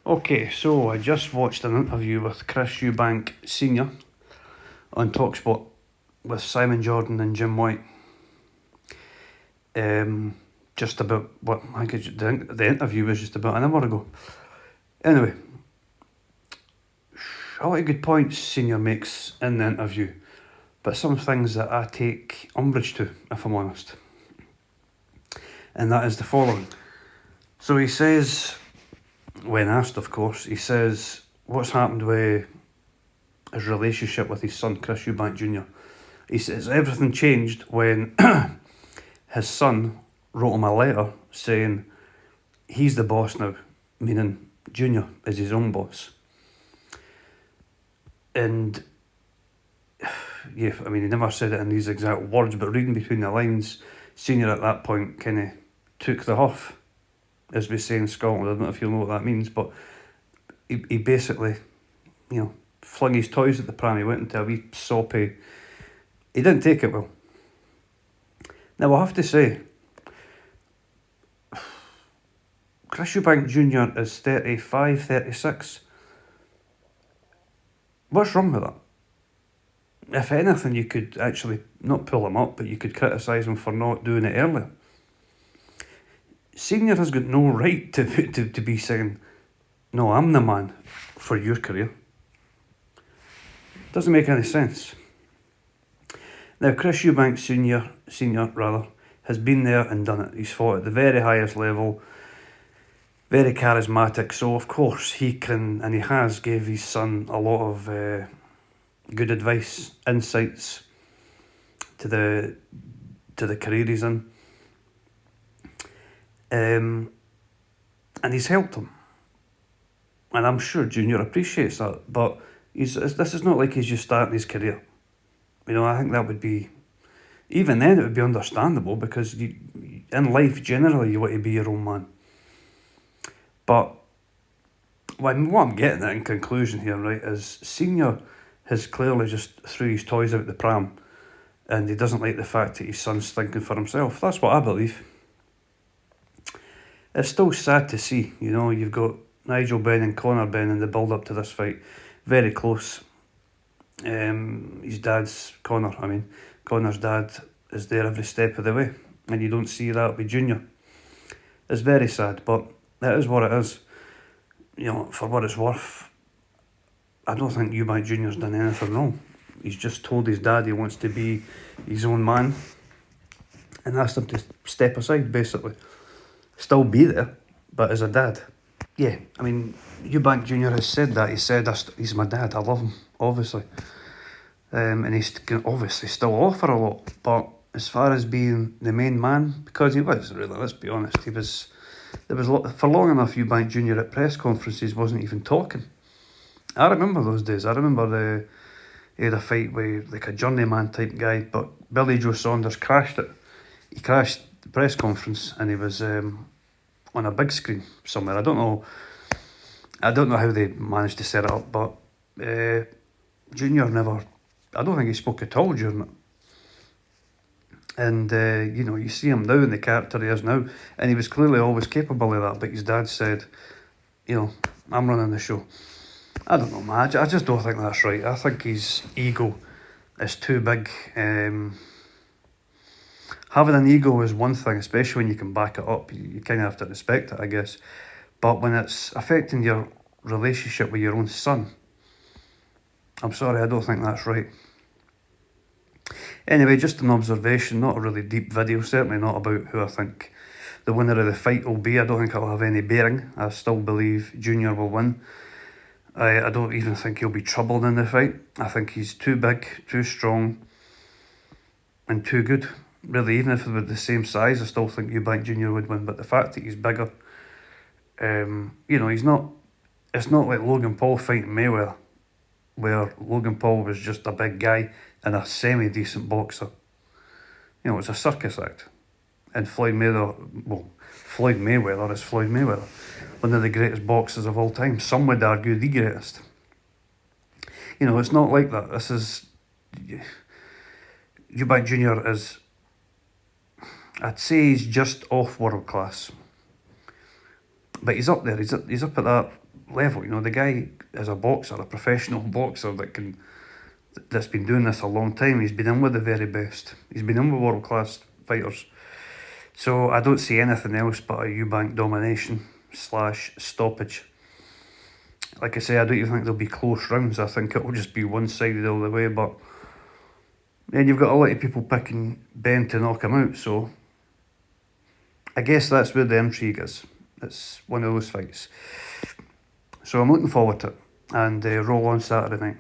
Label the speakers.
Speaker 1: Okay, so I just watched an interview with Chris Eubank Sr. on Talksport with Simon Jordan and Jim White. Just about what I think the interview was just about an hour ago. Anyway, a lot of good points Senior makes in the interview, but some things that I take umbrage to, if I'm honest. And that is the following. So he says, when asked, of course, he says, what's happened with his relationship with his son, Chris Eubank Jr. He says everything changed when his son wrote him a letter saying he's the boss now, meaning Junior is his own boss. And yeah, I mean, he never said it in these exact words, but reading between the lines, Senior at that point kind of took the huff, as we say in Scotland. I don't know if you'll know what that means, but he basically, flung his toys at the pram. He went into a wee soppy. He didn't take it well. Now, I have to say, Chris Eubank Jr. is 35, 36. What's wrong with that? If anything, you could actually not pull him up, but you could criticise him for not doing it earlier. Senior has got no right to be saying, no, I'm the man for your career. Doesn't make any sense. Now, Chris Eubank Senior has been there and done it. He's fought at the very highest level, very charismatic, so of course he can, and he has, gave his son a lot of good advice, insights to the career he's in. And he's helped him. And I'm sure Junior appreciates that, but this is not like he's just starting his career. I think that would be, even then it would be understandable, because in life generally you want to be your own man. But what I'm getting at in conclusion here, right, is Senior has clearly just threw his toys out the pram, and he doesn't like the fact that his son's thinking for himself. That's what I believe. It's still sad to see, you've got Nigel Benn and Conor Benn in the build-up to this fight, very close. His dad's, Conor's dad is there every step of the way, and you don't see that with Junior. It's very sad, but it is what it is. For what it's worth, I don't think Eubank Jr.'s done anything wrong. He's just told his dad he wants to be his own man, and asked him to step aside, basically. Still be there, but as a dad. Yeah, Eubank Jr. has said that. He said, he's my dad, I love him, obviously. And he's can obviously still offer a lot, but as far as being the main man, because he was, really, let's be honest, there was for long enough, Eubank Jr. at press conferences wasn't even talking. I remember those days. I remember he had a fight with like a journeyman type guy, but Billy Joe Saunders crashed it. He crashed the press conference, and he was on a big screen somewhere. I don't know how they managed to set it up, but Junior never, I don't think he spoke at all during it. And you see him now in the character he is now, and he was clearly always capable of that, but his dad said, I'm running the show. I don't know, man, I just don't think that's right. I think his ego is too big. Having an ego is one thing, especially when you can back it up. You kind of have to respect it, I guess. But when it's affecting your relationship with your own son, I'm sorry, I don't think that's right. Anyway, just an observation, not a really deep video, certainly not about who I think the winner of the fight will be. I don't think it'll have any bearing. I still believe Junior will win. I don't even think he'll be troubled in the fight. I think he's too big, too strong, and too good. Really, even if they were the same size, I still think Eubank Jr. would win. But the fact that he's bigger, he's not. It's not like Logan Paul fighting Mayweather, where Logan Paul was just a big guy and a semi-decent boxer. It's a circus act. And Floyd Mayweather is Floyd Mayweather, one of the greatest boxers of all time. Some would argue the greatest. It's not like that. This is... Eubank Jr. is... I'd say he's just off world class. But he's up there. He's up at that level. You know, the guy is a boxer, a professional boxer that's been doing this a long time. He's been in with the very best. He's been in with world class fighters. So I don't see anything else but a Eubank domination / stoppage. Like I say, I don't even think there'll be close rounds. I think it'll just be one-sided all the way. But then you've got a lot of people picking Ben to knock him out. So I guess that's where the intrigue is. It's one of those fights. So I'm looking forward to it. And roll on Saturday night.